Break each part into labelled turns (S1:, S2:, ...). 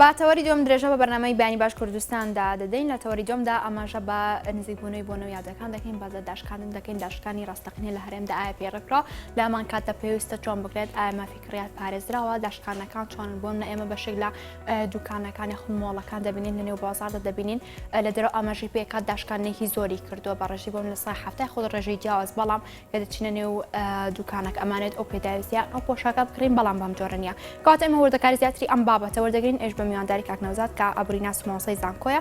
S1: با تەوەری دوم درێژە بە بەرنامەی بیانی باش کوردستاندا دەدەین لە تەوەری دومدا ئەماژە بە نزیکبوونەوەی بۆ نەویادەکان دەکەین بازە داشکاندن دەکەین داشکانی ڕاستەقینە لە هەرێمدا ئایا پێڕێکرا لامان کاتە پێویستە چۆن بکرێت ئایا مافیکڕیات پارێزراوە داشکانەکان چۆن بۆم نە ئێمە بەشێک لە دوکانەکانی خمۆڵەکان دەبینین لە نێو بازاردا دەبینین لە دەرەوە ئاماژەی پێکات داشکانێکی زۆری کردووە بە ڕێژی بۆم لە سای هەفتای خۆ ڕێژەی جیاواز بەڵام کە دەچینە نێو دوکانێک ئەمانێت ئەو پێداویستیان ئەو پۆشاکە بکڕین بەڵام بەم جۆرە نییە کات ئێمە وەردەکاری زیاتری ئەم بابەتە وەردەگرین ئێش بە میوانداری کاکنەوزات کە ئەبرینا سمۆسەی زانکۆیە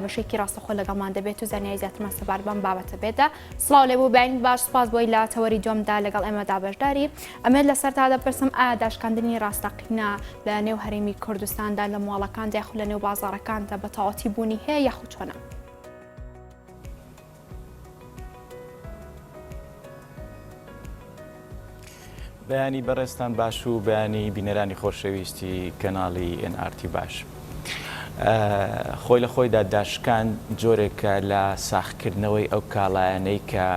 S1: بەشێکی ڕاستەخۆ لەگەڵمان دەبێت و زانیاری زیاترمان سەبار بەم بابەتە بێتە سڵاو لێبوو بیانی باش سپاس بۆی لە تەوەری جۆمدا لەگەڵ ئێمەدا بەشداری ئەمێت لەسەرتا دەپرسم ئایا داشکاندنی ڕاستەقینە لە نێو هەرێمی کوردستاندا لە ماڵەکان یاخود لە نێو بازاڕەکاندا بە تەواوەتی بوونی هەیە یاخود چۆنە؟
S2: بەیانی بەڕێستان باش و بەیانی بینەرانی خۆشەویستی کەناڵی NRT باش. خۆی لە خۆیدا داشکان جۆرێکە لە ساختکردنەوەی ئەو کاڵایانەی کە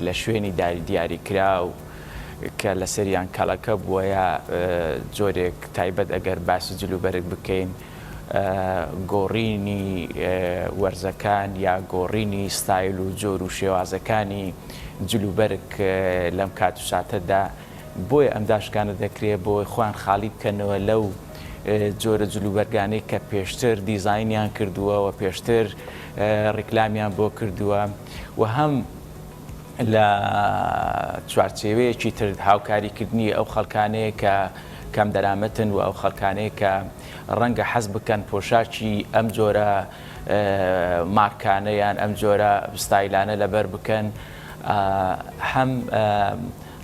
S2: لە شوێنی دیاریکرا و کە لە سەریان کاڵەکە بووە جۆرێک تایبەت ئەگەر باسی جلوبەرگ بکەین گۆڕینی وەرزەکان یا گۆڕینی ستایل و جۆر و شێوازەکانی جلوبەرگ لەم کات و ساتەدا بۆیە ئەم داشکانە دەکرێت بۆی خۆیان خاڵی بکەنەوە لەو جۆرە جلوبەرگانەی کە پێشتر دیزاینیان کردووە و پێشتر ڕیکلامیان بۆ کردووە و هەم لە چوارچێوەیەکی تر هاوکاریکردنی ئەو خەڵکانەیە کە کەم دەرامەتن و ئەو خەڵکانەیە کە ڕەنگە حەز بکەن پۆشاکی ئەم جۆرە مارکانەیان ئەم جۆرە ستایلانە لەبەر بکەن هەم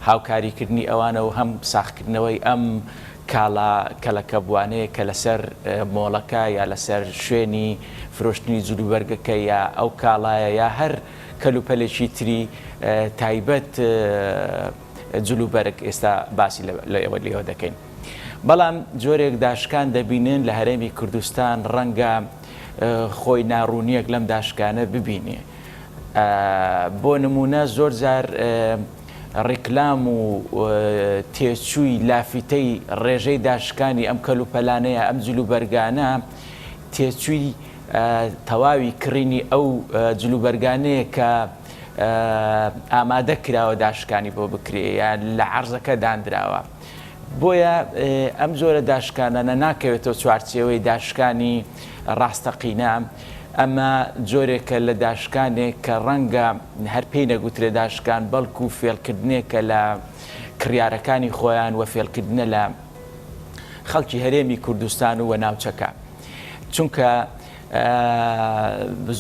S2: هاوکاریکردنی ئەوانە و هەم ساختکردنەوەی ئەم کەلەکە بوانەیە کە لەسەر مۆڵەکە یا لەسەر شوێنی فرۆشتنی جلوبەرگەکە یا ئەو کاڵایە یا هەر کەلوپەلێکی تری تایبەت جلوبەرگ ئێستا باسی لەوە دەکەین. بەڵام جۆرێک داشکان دەبینن لە هەرێمی کوردستان ڕەنگە خۆی ناڕوونیەک لەم داشکانە ببینێ. بۆ نمونە زۆر جار ڕیکلام و تێچووی لافیتەی ڕێژەی داشکانی ئەم کەلوپەلانەیە ئەم جلوبەرگانە تێچووی تەواوی کڕینی ئەو جلوبەرگانەیە کە ئامادە کراوە داشکانی بۆ بکرێ یان لە عەرزەکە دانراوە. بۆیە ئەم جۆرە داشکانانە ناکەوێتەوە چوارچێوەی داشکانی ڕاستەقینە ئەمە جۆرێکە لە داشکانێک کە ڕەنگە هەر پێی نەگوترێ داشکان بەڵکو فێڵکردنێکە لە کڕیارەکانی خۆیان و فێڵکردنە لە خەڵکی هەرێمی کوردستان و ناوچەکە چونکە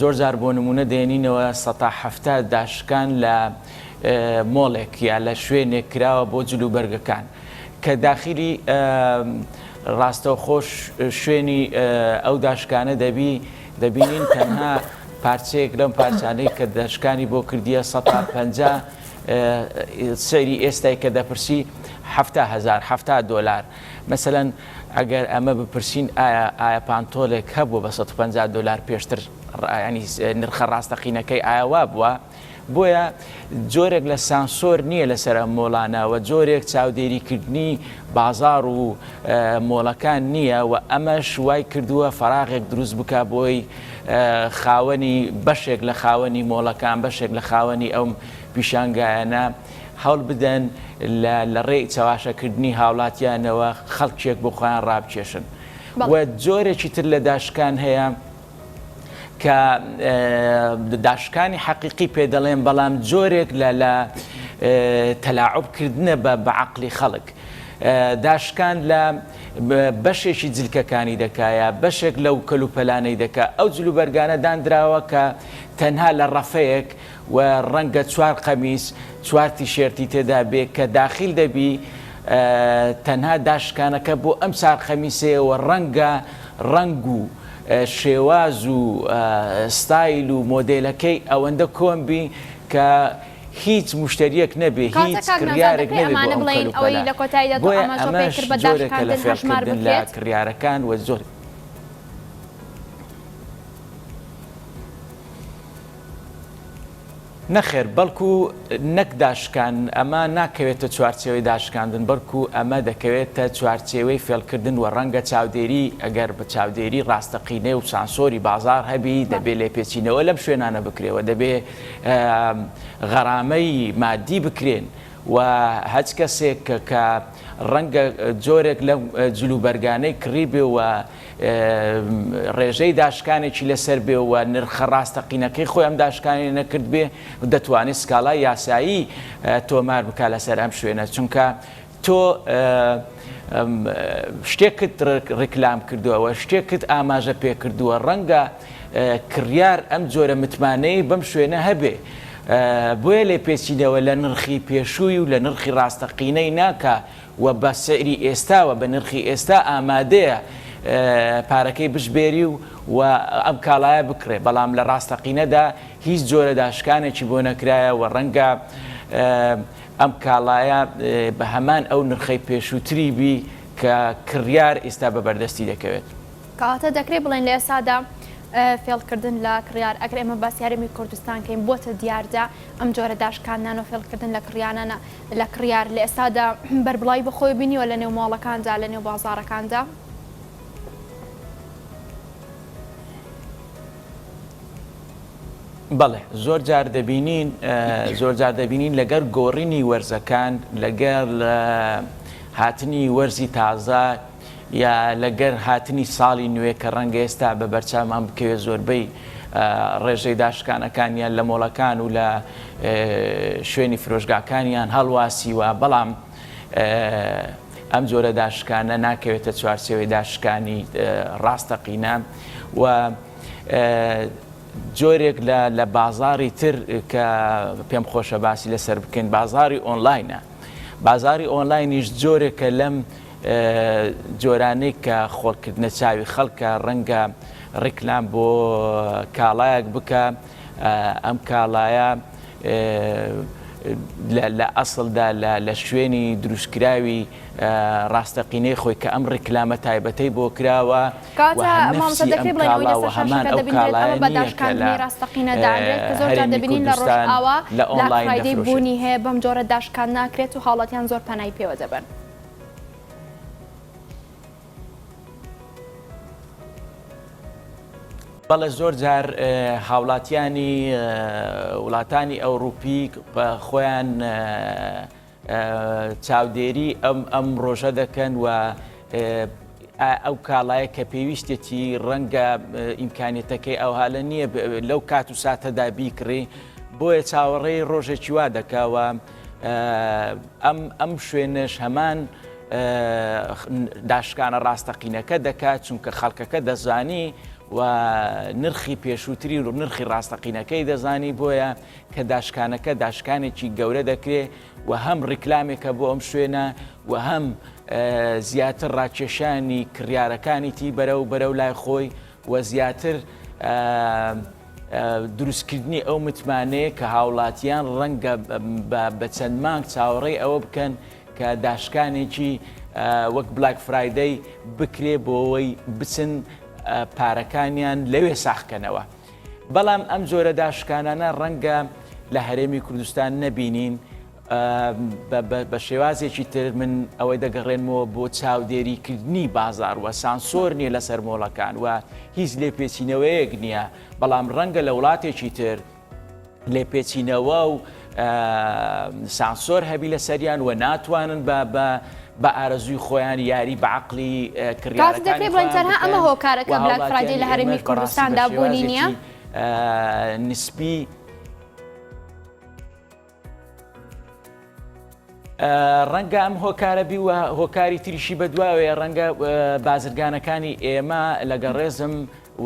S2: زۆر جار بۆ نمونە دێنینەوە 170 داشکان لە مۆڵێک یا لە شوێنێک کراوە بۆ جلوبەرگەکان کە داخلی ڕاستەو خۆش شوێنی ئەو داشکانە دەبینین تەنها پارچەیەک لەم پارچانەی کە داشکانی بۆ کردیە 150 سەیری ئێستای کە دەپرسی 70,000 $70 مەسەلەن ئەگەر ئەمە بپرسین ئایا پانتۆلێک هەبوو بە 150 دلار پێشتر ینی نرخە ڕاستەقینەکەی ئاوا بووە بۆیە جۆرێک لە سانسۆر نییە لەسەر ئەم مۆڵانەوە جۆرێک چاودێریکردنی بازار و مۆڵەکان نییە و ئەمەش وای کردووە فەراغێک دروست بکە بۆی خاوەنی بەشێک لە خاوەنی مۆڵەکان بەشێک لە خاوەنی ئەم پیشانگایانە هەوڵ بدەن لە ڕێی چاواشەکردنی هاوڵاتیانەوە خەڵکێک بۆ خۆیان ڕابکێشن و جۆرێکی تر لە داشکان هەیە کە داشکانی حەقیقی پێ دەڵێن بەڵام جۆرێک لە تەلاعوبکردنە بە عەقلی خەڵک داشکان لە بەشێکی جلکەکانی دەکایە بەشێک لەو کەلوپەلانەی دەکا ئەو جلوبەرگانە دانراوە کە تەنها لە ڕەفەیەک و ڕەنگە 4 قەمیس 4 تیشێرتی تێدا بێ کە داخل دەبی تەنها داشکانەکە بۆ ئەم 4 قەمیسەیەوە ڕەنگ و شێواز و ستایل و مۆدێلەکەی ئەوەندە کۆمبی کە هیچ مشتریەک نەبێ هیچ کڕیارێک نەبێ بۆیە ئەمەش جۆرێکە لە فێڵکردن لە کڕیارەکان و زۆر نەخێر بەڵکو نەک داشکان ئەمە ناکەوێتە چوارچێوەی داشکاندن بەڵکو ئەمە دەکەوێتە چوارچێوەی فێڵکردن و ڕەنگە چاودێری ئەگەر بە چاودێری ڕاستەقینە و سانسۆری بازار هەبی دەبێت لێپێچینەوە لەم شوێنانە بکرێەوە دەبێ غەرامەی مادی بکرێن و هەچ کەسێک کە ڕەنگە جۆرێک لەم جلوبەرگانەی کڕی بێ و ڕێژەی داشکانێکی لەسەر بێ و نرخە ڕاستەقینەکەی خۆی ئەم داشکانی نەکرد بێ دەتوانێت سکاڵای یاسایی تۆمار بکە لەسەر ئەم شوێنە چونکە تۆ شتێکت ڕیکلام کردووەوە شتێکت ئاماژە پێ کردووە ڕەنگە کڕیار ئەم جۆرە متمانەی بەم شوێنە هەبێ بۆیە لێ پێچینەوە لە نرخی پێشووی و لە نرخی ڕاستەقینەی ناکە و بە سەیری ئێستاوە بە نرخی ئێستا ئامادەیە پارەکەی بشبێری و ئەم کاڵایە بکرێ بەڵام لە ڕاستەقینەدا هیچ جۆرە داشکانێکی بۆ نەکرایە و ڕەنگە ئەم کاڵایە بە هەمان ئەو نرخەی پێشووتری بی کە کڕیار ئێستا بە بەردەستی دەکەوێت
S1: کەواتە دەکرێت بڵێن لە ئێستادا فێڵکردن لە کڕیار ئەگەر ئێمە باسی یاریمی کوردستانکەین بۆتە دیاردا ئەم جۆرە داشکاندان و فێڵکردن لە کڕیانانە لە کڕیار لە ئێستادا بەربڵای بەخۆی بینیوە لە نێو ماڵەکاندا لە نێو بازارەکاندا
S2: بەڵێ زۆر جار دەبینین لەگەر گۆڕینی وەرزەکان لەگەر هاتنی وەرزی تازە یا لەگەر هاتنی ساڵی نوێ کە ڕەنگە ئێستا بە بەرچاومان بکەوێت زۆربەی ڕێژەی داشکانەکانیان لە مۆڵەکان و لە شوێنی فرۆشگاکانیان هەڵواسی وە بەڵام ئەم جۆرە داشکانە ناکەوێتە چوارچێوەی داشکانی ڕاستەقینە و جۆرێک لە بازاری تر کە پێم خۆشە باسی لەسەر بکەین بازاری ئۆنلاینە بازاری ئۆنلاینیش جۆرێکە لەم جۆرانەی کە خۆڵکردنە چاوی خەڵکە ڕەنگە ڕیکلام بۆ کاڵایەک بکە ئەم کاڵایە لە ئەسڵدا لە شوێنی دروستکراوی ڕاستەقینەی خۆی کە ئەم ڕیکلامە تایبەتەی بۆ کراوە هەمان ئەو کاڵایە
S1: دەبینین لە ڕۆژئاوا لە ئۆنلاین بوونی هەیە بەم جۆرە داشکان ناکرێت و حاڵەتیان زۆر پەنای پێوە دەبن.
S2: بەڵێ زۆر جار هاوڵاتیانی وڵاتانی ئەوروپی بە خۆیان چاودێری ئەم ڕۆژە دەکەن و ئەو کاڵایە کە پێویستێتی ڕەنگە ئیمکانیەتەکەی ئەوهالە نییە لەو کات و ساتەدا بیکڕێ بۆیە چاوەڕێی ڕۆژێکی وا دەکاوە ئەم شوێنش هەمان داشکانە ڕاستەقینەکە دەکات چونکە خەڵکەکە دەزانی و نرخی پێشووتری و نرخی ڕاستەقینەکەی دەزانی بۆیە کە داشکانەکە داشکانێکی گەورە دەکرێت و هەم ڕیکلامێکە بۆ ئەم شوێنە و هەم زیاتر ڕاکێشانی کڕیارەکانی تی بەرەو لای خۆی و زیاتر دروستکردنی ئەو متمانەیە کە هاوڵاتیان ڕەنگە بە چەند مانگ چاوەڕێی ئەوە بکەن کە داشکانێکی وەک بلاک فرایدەی بکرێ بۆەوەی بچن پارەکانیان لەوێ ساخکەنەوە بەڵام ئەم جۆرە داشکانانە ڕەنگە لە هەرێمی کوردستان نەبینین بە شێوازێکی تر من ئەوەی دەگەڕێنمەوە بۆ چاودێریکردنی بازار و سانسۆر نییە لەسەر مۆڵەکان و هیچ لێپێچینەوەیەک نییە بەڵام ڕەنگە لە وڵاتێکی تر لێپێچینەوە و سانسۆر هەبی لە سەریان و ناتوانن بە ئارەزوی خۆیان یاری بەعقلی
S1: کڕیارەکانی بڵێنتەنها ئەمە هۆکارەکە بلاک فرایدەی لە هەرێمی کوردستاندا بوونی نییە
S2: نسبی ڕەنگە ئەم هۆکارەبی و هۆکاری تریشی بەدواوێ ڕەنگە بازرگانەکانی ئێمە لەگە ڕێزم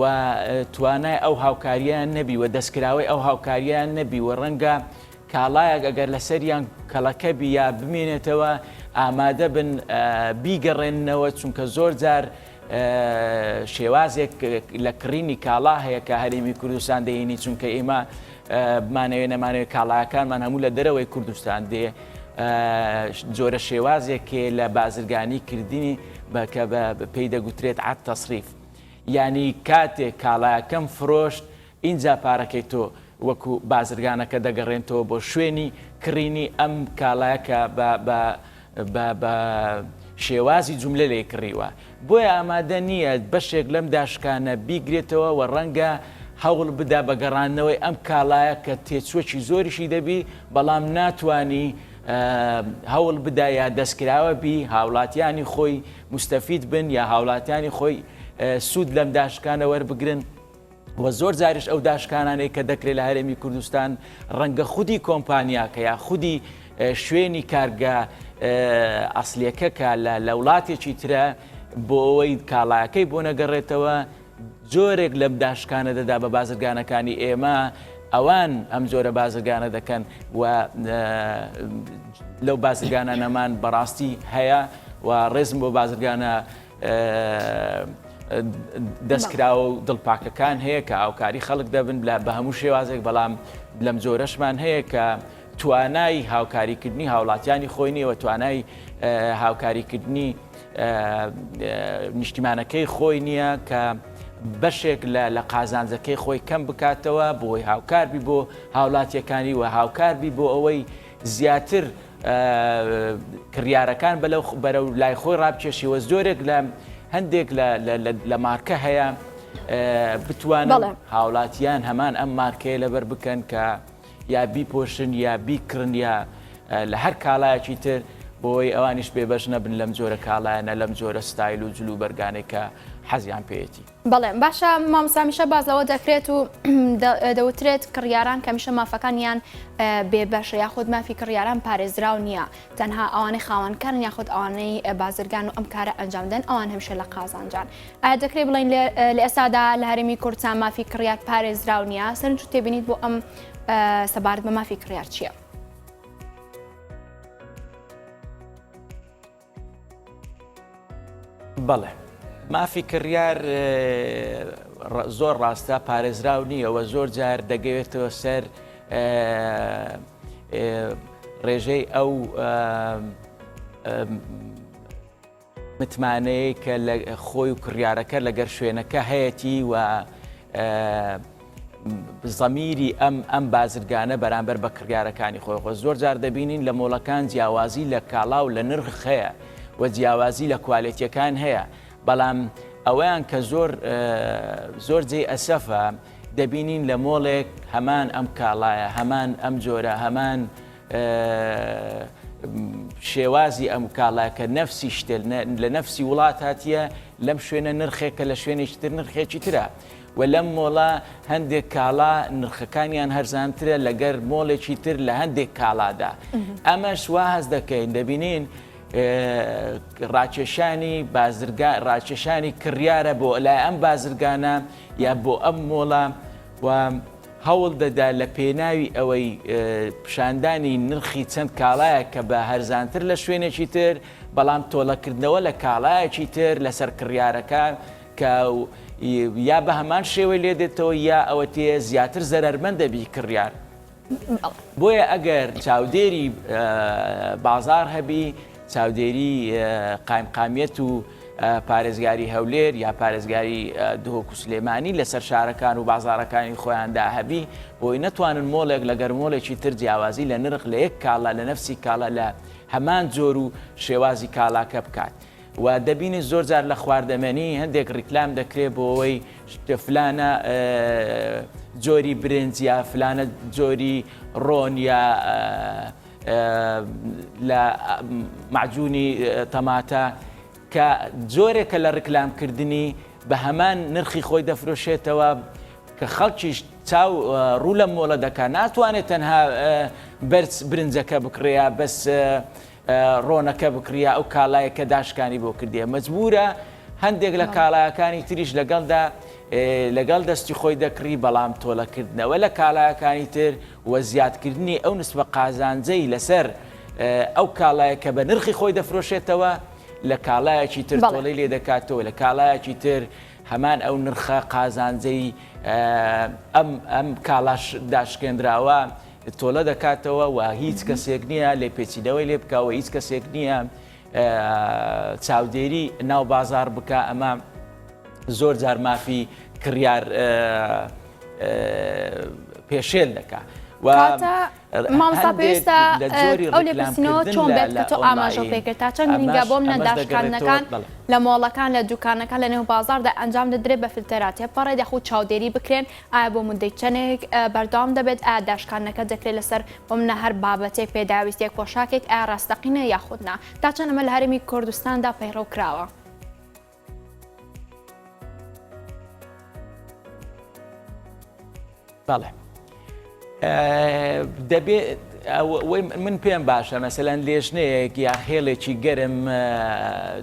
S2: و توانای ئەو هاوکاریان نەبی و دەستکراوەی ئەو هاوکاریان نەبی و ڕەنگە کاڵایەک ئەگەر لە سەریان کەڵەکەبی یا بمێنێتەوە ئامادە بن بیگەڕێننەوە چونکە زۆر جار شێوازێک لە کڕینی کاڵا هەیە کە هەرێمی کوردستان دەهێنی چونکە ئێمە بمانەوێ نەمانەوێت کاڵایەکانمان هەموو لە دەرەوەی کوردستان دێ جۆرە شێوازێکێ لە بازرگانی کردنی کە پێی دەگوترێت عەد تەسریف یعنی کاتێک کاڵایەکەم فرۆشت اینجا پارەکەی تۆ وەکو بازرگانەکە دەگەڕێنەوە بۆ شوێنی کڕینی ئەم کاڵایە کە بە شێوازی جوملە لێ کڕیوە. بۆیە ئامادە نییە بەشێک لەم داشکانە بیگرێتەوە و ڕەنگە هەوڵ بدا بە گەڕانەوەی ئەم کاڵایە کە تێچوەکی زۆریشی دەبی بەڵام ناتوانی هەوڵ بدا یا دەستکراوە بی هاوڵاتیانی خۆی مستەفید بن یا هاوڵاتیانی خۆی سوود لەم داشکانە وەربگرن. و زۆر جاریش ئەو داشکانانەی کە دەکرێت لە هەرێمی کوردستان ڕەنگە خودی کۆمپانیاکە یا خودی شوێنی کارگە ئەسلیەکەکە لە وڵاتێکی ترە بۆ ئەوەی کاڵایەکەی بۆ نەگەڕێتەوە جۆرێک لەم داشکانە دەدا بە بازرگانەکانی ئێمە ئەوان ئەم جۆرە بازرگانە دەکەن و لەو بازرگانە نەمان بەڕاستی هەیە و ڕێزم بۆ بازرگانە دەستکراوە و دڵپاکەکان هەیە کە ئاوکاری خەڵک دەبن بە هەموو شێوازێک بەڵام لەم جۆرەشمان هەیە کە توانای هاوکاریکردنی هاوڵاتیانی خۆی نیە و توانای هاوکاریکردنی نیشتیمانەکەی خۆی نییە کە بەشێک لە قازانجەکەی خۆی کەم بکاتەوە بۆی هاوکاربی بۆ هاوڵاتیەکانی و هاوکاربی بۆ ئەوەی زیاتر کڕیارەکان بەرەو لای خۆی ڕابکێشیوە. زۆرێک لە هەندێک لە مارکە هەیە بتوانن هاوڵاتیان هەمان ئەم مارکەیە لەبەر بکەن کە یا بیپۆشن یا بیکڕن یا لە هەر کاڵایەکی تر بۆی ئەوانیش بێبەش نەبن لەم جۆرە کاڵایەنە لەم جۆرە ستایل و جلو بەرگانێکە حەزیان پێێتی.
S1: بەڵێ باشە مامۆستا بازەوە دەکرێت و دەوترێت کڕیاران کە میشە مافەکانیان بێبەشە یاخود مافی کڕیاران پارێزراو نییە تەنها ئەوانەی خاوەنکارن یاخود ئەوانەی بازرگان و ئەم کارە ئەنجامدەن ئەوان هەمیشە لە قازانجان. ئایا دەکرێت بڵین لە ئێستادا لە هەرێمی کوردستان مافی کڕیار پارێزراو نییە سەرنج تێبینیت بۆ ئەم سەبارەت بە مافی کڕیار چییە؟
S2: بەڵێ مافی کڕیار زۆر ڕاستە پارێزراو نییەوە زۆر جار دەگەوێتەوە سەر ڕێژەی ئەو متمانەیە کە لە خۆی و کڕیارەکە لەگەر شوێنەکە هەیەی و زەمیری ئەم بازرگانە بەرامبەر بە کڕیارەکانی خۆی زۆر جار دەبینین لە مۆڵەکان جیاوازی لە کاڵا و لە نرخ هەیە و جیاوازی لە کوالێتیەکان هەیە بەڵام ئەویان کە زۆر جێ ئەسەفە دەبینین لە مۆڵێک هەمان ئەم کاڵایە هەمان ئەم جۆرە هەمان شێوازی ئەم کاڵایە کە نەفسی شتێ لە نەفسی وڵات هاتیە لەم شوێنە نرخێکە لە شوێنێکی تر نرخێکی ترە و لەم مۆڵە هەندێک کاڵا نرخەکانیان هەرزانترە لەگەر مۆڵێکی تر لە هەندێک کاڵادا. ئەمەش وا هەز دەکەین دەبینین ڕاکێشانی کڕیارە بۆ لای ئەم بازرگانە یا بۆ ئەم مۆڵە و هەوڵ دەدا لە پێناوی ئەوەی پیشاندانی نرخی چەند کاڵایە کە بە هەرزانتر لە شوێنێکی تر بەڵام تۆڵەکردنەوە لە کاڵایەکی تر لەسەر کڕیارەکە کە یا بە هەمان شێوەی لێ دێتەوە یا ئەوە تێ زیاتر زەرمەندە بی کڕیار. بۆیە ئەگەر چاودێری بازار هەبی چاودێری قایمقامیەت و پارێزگاری هەولێر یا پارێزگاری دهۆک و سلێمانی لەسەر شارەکان و بازارەکانی خۆیاندا هەبی بۆی نەتوانن مۆڵێک لەگەر مۆڵێکی تر جیاوازی لە نرخ لە یەک کاڵا لە نەفسی کاڵە لە هەمان جۆر و شێوازی کاڵاکە بکات. و دەبینی زۆر جار لە خواردەمەنی هەندێک ڕیکلام دەکرێت بۆ ئەوەی فلانە جۆری برنج یا فلانە جۆری ڕۆن یا لە معجونی تەماتە کە جۆرێکە لە ڕیکلامکردنی بە هەمان نرخی خۆی دەفرۆشێتەوە کە خەڵکیش چاو ڕوو لە مۆڵە دەکات ناتوانێت تەنها بەرز برنجەکە بکڕێە بەس ڕۆنەکە بکڕە ئەو کاڵایە کە داشکانی بۆ کردێ مەجبورە هەندێک لە کاڵایەکانی تریش لەگەڵ دەستی خۆی دەکڕی بەڵام تۆڵەکردنەوە لە کاڵایەکانی تر و زیادکردنی ئەو نسبە قازانجەی لەسەر ئەو کاڵایە کە بە نرخی خۆی دەفرۆشێتەوە لە کاڵایەکی تر تۆڵەی لێ دەکاتەوە لە کاڵایەکی تر هەمان ئەو نرخە قازانجەی ئەم کاڵاش داشکێنراوە تۆڵە دەکاتەوە و هیچ کەسێک نییە لێ پێچینەوەی لێ بکەوە هیچ کەسێک نییە چاودێری ناو بازار بکە. ئەمە زۆر جار مافی کڕیار پێشێل دەکات.
S1: مامۆستا پێویستە ئەو لێ پرسیینەوە چۆن بێت کە تۆ ئاماژە پێکرد تا چەند گرنگە بۆم نەداشکاندنەکان لە مۆڵەکان لە دوکانەکان لە نێو بازاردا ئەنجام دەدرێت بە فیلتەرات پەڕێ دەخوت چاودێری بکرێن ئایا بۆ مدەی چەندێک بەردەوام دەبێت ئایا داشکانەکە دەکرێت لەسەر بۆم نە هەر بابەتێک پێداویستێک پۆشاکێک ئایا ڕاستەقینە یاخودنا تا چەند ئەمە لە هەرێمی کوردستاندا پەیڕەو کراوە.
S2: بەڵێ دەبێت من پێم باشە مەسەلەن لێژنەیەک یا هێڵێکی گەرم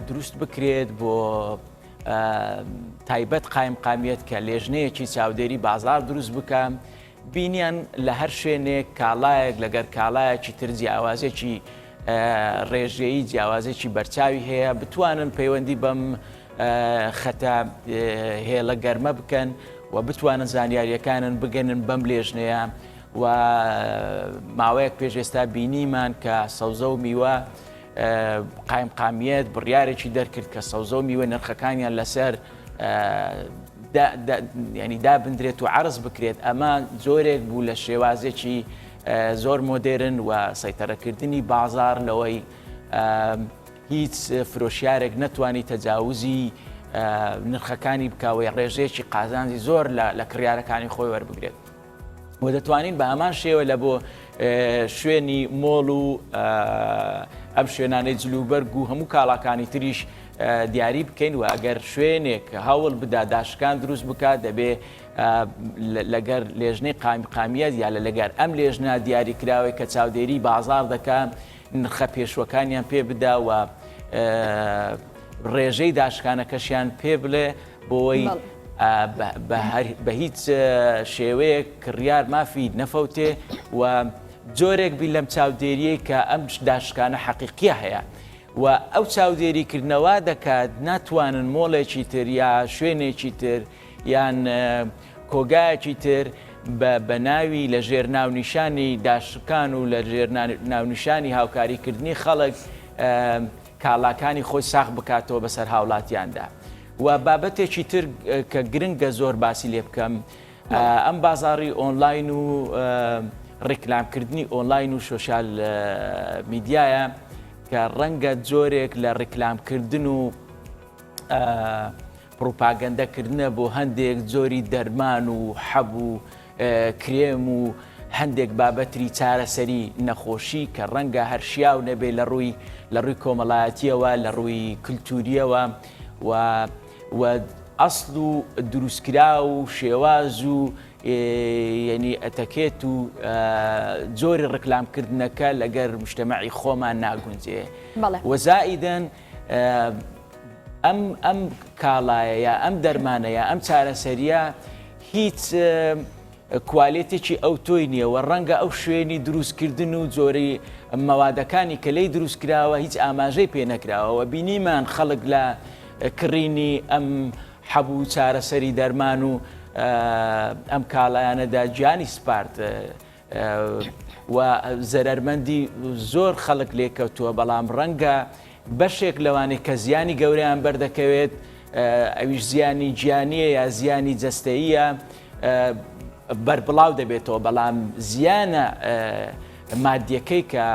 S2: دروست بکرێت بۆ تایبەت قایمقامیەت کە لێژنەیەکی چاودێری بازار دروست بکەم بینیان لە هەر شوێنێک کاڵایەک لەگەر کاڵایەکی تر جیاوازێکی ڕێژەیی جیاوازێکی بەرچاوی هەیە بتوانن پەیوەندی بەم خەتە هێڵە گەرمە بکەن و بتوانن زانیاریەکانن بگەنن بەم لێژنەیە و ماوەیەک پێش ئێستا بینیمان کە سەوزە و میوە قایمقامیەت بڕیارێکی دەرکرد کە سەوزە و میوە نرخەکانیان لەسەر ینی دابدرێت و عرض بکرێت ئەمە زۆرێک بوو لە شێوازێکی زۆر مۆدێرن و سەیتەرەکردنی بازار لەوەی هیچ فرۆشیارێک نەتوانی تەجاوزی نرخەکانی بکاوی ڕێژەیەکی قازانجی زۆر لە کڕیارەکانی خۆی وەربگرێت و دەتوانین بە هەمان شێوە لە بۆ شوێنی مۆڵ و ئەم شوێنانەی جلوبەرگ و هەموو کاڵاکانی تریش دیاری بکەین و ئەگەر شوێنێک هەوڵ بدا داشکان دروست بکات دەبێ لەگەر لێژنەی قایمقامیەت یا لەگەر ئەم لێژنە دیاریکراوی کە چاودێری بازار دەکات نرخە پێشوەکانیان پێ بدا و ڕێژەی داشکانەکەشیان پێ بڵێ بۆی بە هیچ شێوەیەک کڕیار مافی نەفەوتێ و جۆرێک بی لەم چاودێریەی کە ئەم داشکانە حەقیقیە هەیە و ئەو چاودێریکردنەوە دەکات ناتوانن مۆڵێکی تر یا شوێنێکی تر یان کۆگایەکی تر بە ناوی لە ژێر ناونیشانی داشکان و لە ژێر ناونیشانی هاوکاریکردنی خەڵک کاڵاکانی خۆی ساغ بکاتەوە بەسەر هاوڵاتیاندا و بابەتێکی تر کە گرنگە زۆر باسی لێ بکەم ئەم بازاڕی ئۆنلاین و ڕیکلامکردنی ئۆنلاین و سۆشیال میدیایە کە ڕەنگە جۆرێک لە ڕیکلامکردن و پروپاگەندەکردنە بۆ هەندێک جۆری دەرمان و حەب و کرێم و هەندێک بابەتری چارەسەری نەخۆشی کە ڕەنگە هەرشیاو نەبێ لە ڕووی کۆمەڵایەتیەوە لە ڕووی کللتوریەوە و ئەسڵ و دروستکرا و شێواز و یعنی ئەتەکێت و جۆری ڕکلامکردنەکە لەگەر مشتەمەعی خۆمان ناگونجێ وەزائیدەن ئەم کاڵایە یا ئەم دەرمانە یا ئەم چارەسەریە هیچ کوالێتێکی ئەو تۆی نییە و ڕەنگە ئەو شوێنی دروستکردن و جۆری مەوادەکانی کە لی دروستکراوە هیچ ئاماژەی پێ نەکراوە بینیمان خەڵک لە کڕینی ئەم حەبوو چارەسەری دەرمان و ئەم کاڵایانەدا گیانی سپارت و زەرەرمەندی زۆر خەڵک لێکەوتووە بەڵام ڕەنگە بەشێک لەوانەیە کە زیانی گەورەیان بەردەکەوێت ئەویش زیانی گیانیە یا زیانی جەستەییە بەربڵاو دەبێتەوە بەڵام زیانە مادیەکەی کە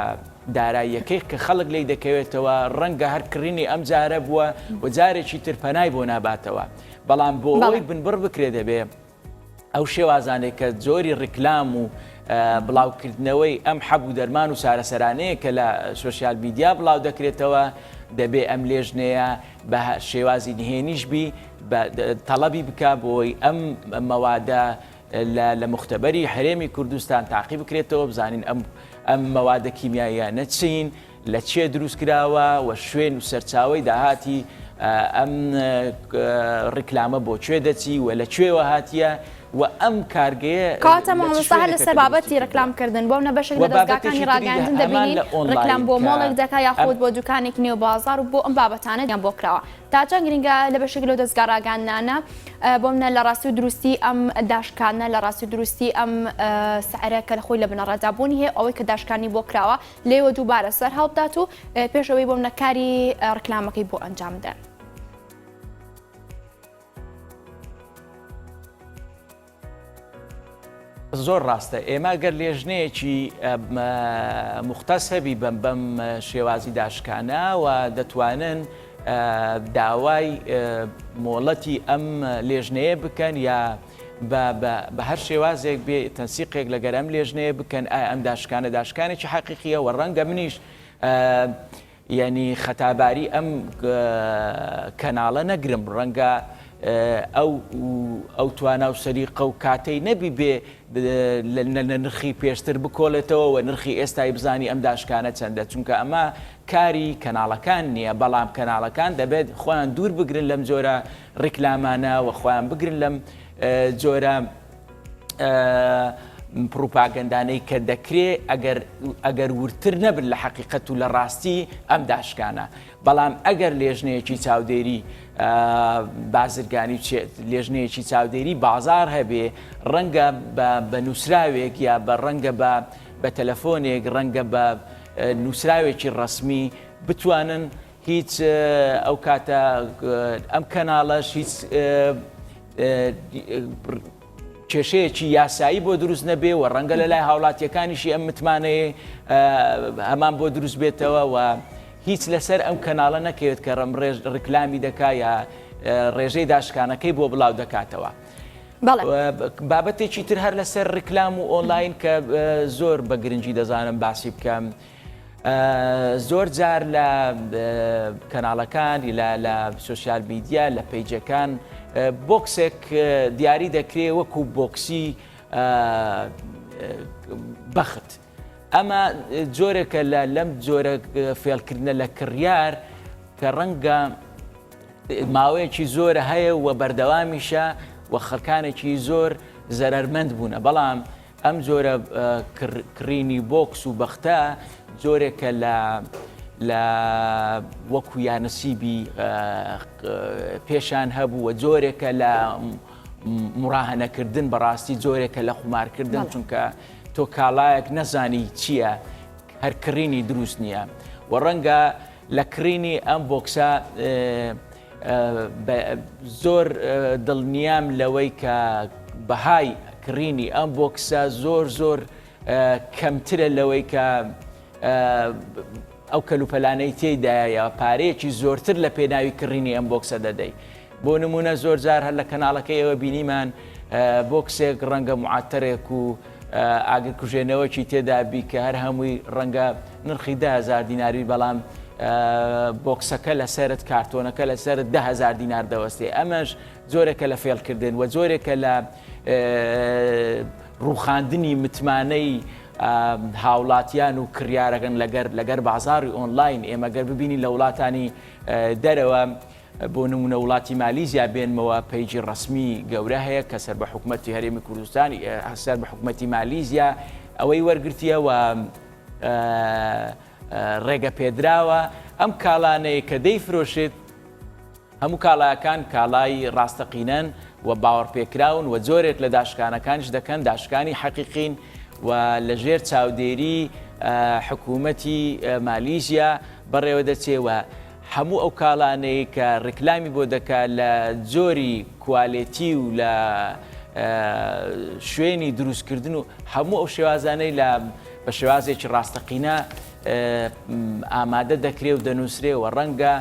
S2: داراییەکەی کە خەڵک لی دەکەوێتەوە ڕەنگە هەر کڕینی ئەم جارە بووە و جارێکی تر پەنای بۆ ناباتەوە بەڵام بۆ ئەوەی بنبڕ بکرێ دەبێ ئەو شێوازانێک کە زۆری ڕیکلام و بڵاوکردنەوەی ئەم حەبوو دەرمان و چارەسەرانەیە کە لە سۆشیال میدیا بڵاو دەکرێتەوە دەبێ ئەم لێژنەیە بە شێوازی نهێنیش بی تەڵەبی بکە بۆی ئەم مەوادە لە مختبەری هەرێمی کوردستان تاقی بکرێتەوە بزانین ئەم مەوادە کیمیاییانە چین لە چێ دروستکراوە و شوێن و سەرچاوی داهاتی ئەم ڕیکلامە بۆ کوێ دەچی و لە کوێوە هاتیە و ئەم کارگەیە
S1: کاتە مامۆستا هەر لەسەر بابەتی ڕکلامکردن بۆ نە بەشێک لە دەستگاکانی ڕاگەاندن دەبینین ڕکلام بۆ مۆڵێک دەکا یاخود بۆ دوکانێک نێو بازار و بۆ ئەم بابەتانە یان بۆ کراوە تا چەند گرنگە لە بەشێک لەو دەستگا ڕاگەاندنانە بۆ منە لە ڕاستی و دروستی ئەم داشکانە لە ڕاستی و دروستی ئەم سعرە کە لە خۆی لە بنەڕەدابوونی هەیە ئەوەی کە داشکانی بۆ کراوە لێوە دووبارە سەر هەڵبدات و پێشەوەی بۆ منە کاری ڕکلامەکەی بۆ ئەنجام بدەن.
S2: زۆر ڕاستە ئێمە گەر لێژنەیەکی مختص هەبی بەم شێوازی داشکانە و دەتوانن داوای مۆڵەتی ئەم لێژنەیە بکەن یا بە هەر شێوازێک بێ تەنسیقێک لەگەر ئەم لێژنەیە بکەن ئەم داشکانێکی حەقیقیە و ڕەنگە منیش یعنی خەتاباری ئەم کەناڵە نەگرم ڕەنگە ئەو توانە و سەریقە و کاتەی نەبی بێ لە نرخی پێشتر بکۆڵێتەوە و نرخی ئێستای بزانی ئەم داشکانە چەندە چونکە ئەمە کاری کەناڵەکان نییە بەڵام کەناڵەکان دەبێت خۆیان دوور بگرن لەم جۆرە ڕیکلامانە و خۆیان بگرن لەم جۆرە پروپاگەندانەی کە دەکرێت ئەگەر ورتر نەبن لە حەقیقەت و لە ڕاستی ئەم داشکانە بەڵام ئەگەر لێژنەیەکی چاودێری بازرگانی لێژنەیەکی چاودێری بازار هەبێ ڕەنگە بە نووسراوێک یا بە ڕەنگە بە تەلەفۆنێک ڕەنگە بە نووسراوێکی ڕسمی بتوانن هیچ ئەو کاتە ئەم کەناڵەش هیچ کێشەیەکی یاسایی بۆ دروست نەبێ و ڕەنگە لە لای هاوڵاتیەکانیشی ئەم متمانەیە هەمان بۆ دروست بێتەوە و هیچ لەسەر ئەم کەناڵە نەکەوێت کە ڕکلامی دەکا یا ڕێژەی داشکانەکەی بۆ بڵاو دەکاتەوە. بابەتێکی تر هەر لەسەر ڕکلام و ئۆنلاین کە زۆر بە گرنگی دەزانم باسی بکەم. زۆر جار لە کەناڵەکان لە سوسیال میدیا لە پەیجەکان بۆکسێک دیاری دەکرێت وەکو بۆکسی بەخت. ئەمە جۆرێکە لەم جۆرە فێڵکردنە لە کڕیار کە ڕەنگە ماوەیەکی زۆرە هەیە و بەردەوامیشە و خەڵکانێکی زۆر زەرەرمەند بوونە بەڵام ئەم جۆرە کڕینی بۆکس و بەختە جۆرێکە لە وەکو یانەسیبی پێشان هەبوو و جۆرێکە لە مڕاهەنەکردن بەڕاستی جۆرێکە لە قومارکردن چونکە تۆ کاڵایەک نەزانی چییە هەر کڕینی دروست نییە و ڕەنگە لە کڕینی ئەم بۆکسە زۆر دڵنیام لەوەی کە بەهای کڕینی ئەم بۆکسە زۆر کەمترە لەوەی کە ئەو کەلوپەلانەی تێدایە پارەیەکی زۆرتر لە پێناوی کڕینی ئەم بۆکسە دەدەی بۆ نمونە زۆر جار هەر لە کەناڵەکەی ئەوە بینیمان بۆکسێک ڕەنگە معاتەرێک و ئاگرکوژێنەوەکی تێدابی کە هەر هەمووی ڕەنگە نرخی 10,000 دیناری بەڵام بۆکسەکە لەسەرت کارتۆنەکە لەسەرت 10,000 دینار دەوەستێ ئەمەش جۆرێکە لە فێڵکردن و جۆرێکە لە ڕووخاندنی متمانەی هاوڵاتیان و کڕیارەکەن لەگەر بازاری ئۆنلاین ئێمە گەر ببینی لە وڵاتانی دەرەوە بۆ نمونە وڵاتی مالیزیا بێنمەوە پەیجی ڕسمی گەورە هەیە کە سەر بە حکوومەتی هەرێمی کوردستانی سەر بە حکوومەتی مالیزیا ئەوەی وەرگرتیە و ڕێگە پێدراوە ئەم کاڵانەیە کە دەیفرۆشێت هەموو کاڵایەکان کاڵای ڕاستەقینەن و باوەڕپێکراون و جۆرێک لە داشکانەکانش دەکەن داشکانی حەقیقین و لەژێر چاودێری حکوومەتی مالیزیا بەڕێوە دەچێوە هەموو ئەو کاڵانەی کە ڕکلامی بۆ دەکات لە جۆری کوالێتی و لە شوێنی دروستکردن و هەموو ئەو شێوازانەی بە شێوازێکی ڕاستەقینە ئامادە دەکرێت و دەنووسرێ و ڕەنگە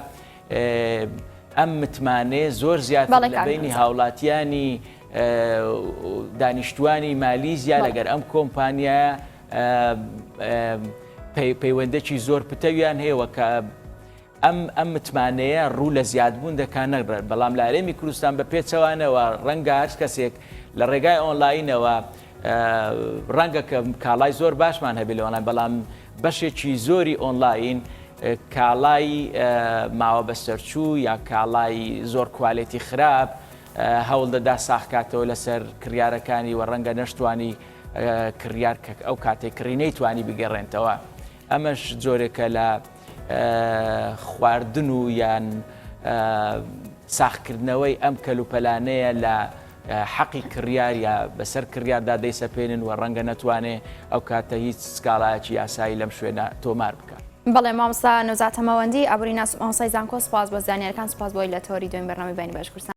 S2: ئەم متمانەیە زۆر زیاتر لە بینی هاوڵاتیانی دانیشتوانی مالیزیا لەگەر ئەم کۆمپانیایە پەیوەندێکی زۆر پتەویان هەیەوە کە ئەم متمانەیە ڕوو لە زیادبوون دەکات نەگرێت بەڵام لە هەرێمی کوردستان بە پێچەوانەوە ڕەنگە هەر کەسێک لە ڕێگای ئۆنلاینەوە ڕەنگە کە کاڵای زۆر باشمان هەبێت لە ئۆنلاین بەڵام بەشێکی زۆری ئۆنلاین کاڵای ماوە بەسەرچوو یا کاڵای زۆر کوالێتی خراپ هەوڵ دەدا ساخکاتەوە لەسەر کڕیارەکانی و ڕەنگە نەشتوانی کڕیار ئەو کاتێک کڕینەی توانی بگەڕێنتەوە ئەمەش جۆرێکە لە خواردن و یان ساخکردنەوەی ئەم کەلوپەلانەیە لە حەقی کڕیار یا بەسەر کڕیاردا دەیسەپێنن و ڕەنگە نەتوانێت ئەو کاتە هیچ سکاڵایەکی یاسایی لەم شوێنە تۆمار بکات.
S1: بەڵێ مامۆستا نەوزات هەمەوەندی ئابووری مامۆستای زانکۆ سپاس بۆ زانیاریەکان سپاس بۆی لە تۆری دوێن بەرنامەی بەینی باش کوردستان.